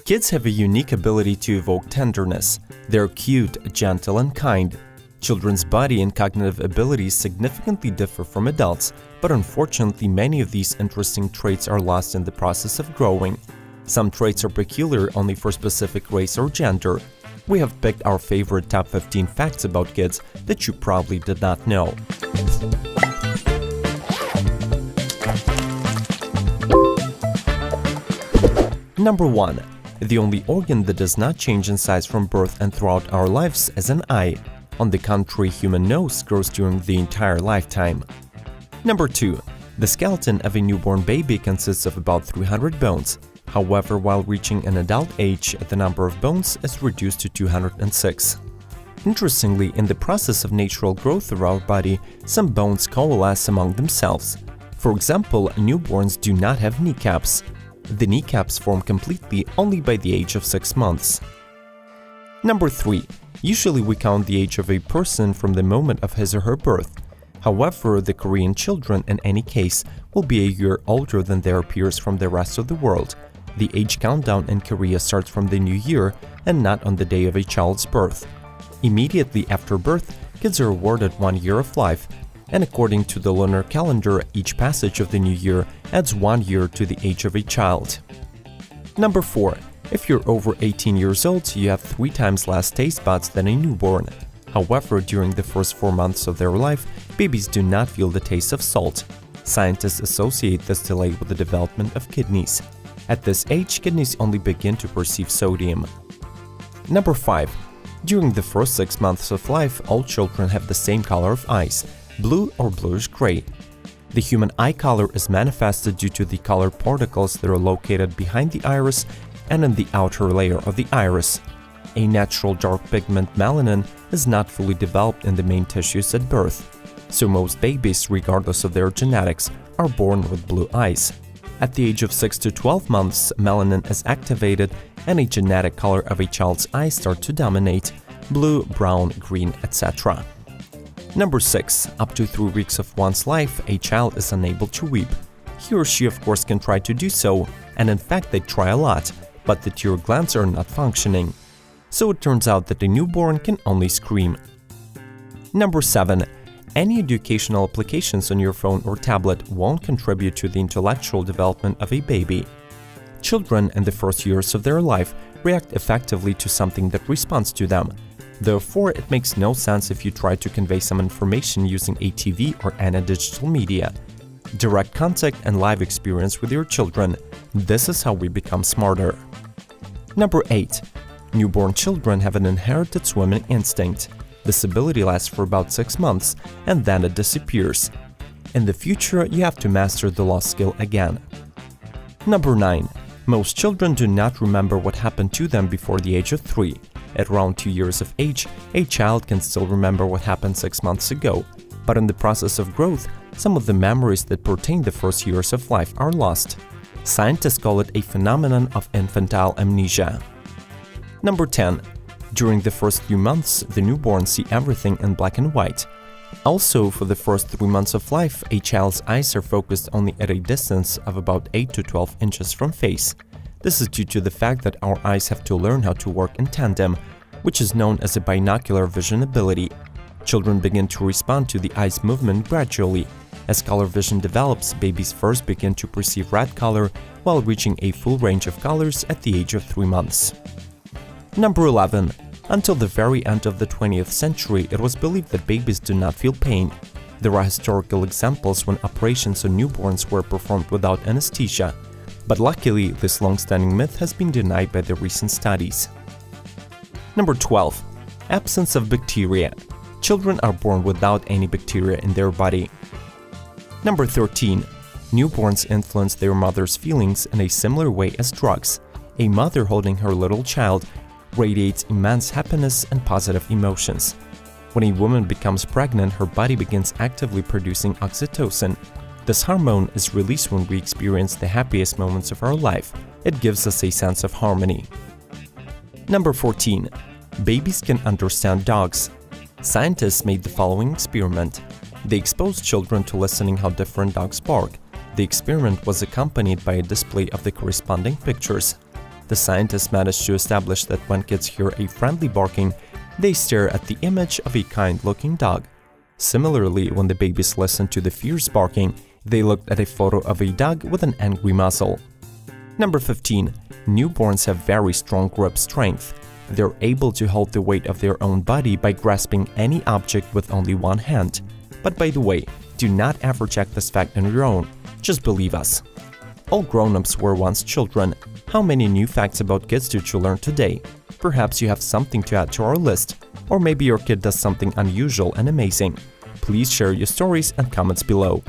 Kids have a unique ability to evoke tenderness. They're cute, gentle, and kind. Children's body and cognitive abilities significantly differ from adults, but unfortunately many of these interesting traits are lost in the process of growing. Some traits are peculiar only for specific race or gender. We have picked our favorite top 15 facts about kids that you probably did not know. Number 1. The only organ that does not change in size from birth and throughout our lives is an eye. On the contrary, human nose grows during the entire lifetime. Number 2. The skeleton of a newborn baby consists of about 300 bones. However, while reaching an adult age, the number of bones is reduced to 206. Interestingly, in the process of natural growth of our body, some bones coalesce among themselves. For example, newborns do not have kneecaps. The kneecaps form completely only by the age of 6 months. Number 3. Usually we count the age of a person from the moment of his or her birth. However, the Korean children in any case will be a year older than their peers from the rest of the world. The age countdown in Korea starts from the new year and not on the day of a child's birth. Immediately after birth, kids are awarded 1 year of life, and according to the lunar calendar, each passage of the new year adds 1 year to the age of a child. Number 4. If you're over 18 years old, you have 3 times less taste buds than a newborn. However, during the first 4 months of their life, babies do not feel the taste of salt. Scientists associate this delay with the development of kidneys. At this age, kidneys only begin to perceive sodium. Number 5. During the first 6 months of life, all children have the same color of eyes, blue or bluish-gray. The human eye color is manifested due to the color particles that are located behind the iris and in the outer layer of the iris. A natural dark pigment melanin is not fully developed in the main tissues at birth, so most babies, regardless of their genetics, are born with blue eyes. At the age of 6 to 12 months, melanin is activated and a genetic color of a child's eyes start to dominate: blue, brown, green, etc. Number 6. Up to 3 weeks of one's life, a child is unable to weep. He or she of course can try to do so, and in fact they try a lot, but the tear glands are not functioning. So it turns out that a newborn can only scream. Number 7. Any educational applications on your phone or tablet won't contribute to the intellectual development of a baby. Children in the first years of their life react effectively to something that responds to them. Therefore, it makes no sense if you try to convey some information using a TV or any digital media. Direct contact and live experience with your children. This is how we become smarter. Number 8. Newborn children have an inherited swimming instinct. This ability lasts for about 6 months, and then it disappears. In the future, you have to master the lost skill again. Number 9. Most children do not remember what happened to them before the age of 3. At around 2 years of age, a child can still remember what happened 6 months ago, but in the process of growth, some of the memories that pertain the first years of life are lost. Scientists call it a phenomenon of infantile amnesia. Number 10. During the first few months, the newborns see everything in black and white. Also, for the first 3 months of life, a child's eyes are focused only at a distance of about 8 to 12 inches from face. This is due to the fact that our eyes have to learn how to work in tandem, which is known as a binocular vision ability. Children begin to respond to the eye's movement gradually. As color vision develops, babies first begin to perceive red color while reaching a full range of colors at the age of 3 months. Number 11. Until the very end of the 20th century, it was believed that babies do not feel pain. There are historical examples when operations on newborns were performed without anesthesia, but luckily this long-standing myth has been denied by the recent studies. Number 12. Absence of bacteria. Children are born without any bacteria in their body. Number 13. Newborns influence their mother's feelings in a similar way as drugs. A mother holding her little child radiates immense happiness and positive emotions. When a woman becomes pregnant, her body begins actively producing oxytocin. This hormone is released when we experience the happiest moments of our life. It gives us a sense of harmony. Number 14. Babies can understand dogs. Scientists made the following experiment. They exposed children to listening how different dogs bark. The experiment was accompanied by a display of the corresponding pictures. The scientists managed to establish that when kids hear a friendly barking, they stare at the image of a kind-looking dog. Similarly, when the babies listened to the fierce barking, they looked at a photo of a dog with an angry muzzle. Number 15. Newborns have very strong grip strength. They're able to hold the weight of their own body by grasping any object with only one hand. But by the way, do not ever check this fact on your own. Just believe us. All grown-ups were once children. How many new facts about kids did you learn today? Perhaps you have something to add to our list. Or maybe your kid does something unusual and amazing. Please share your stories and comments below.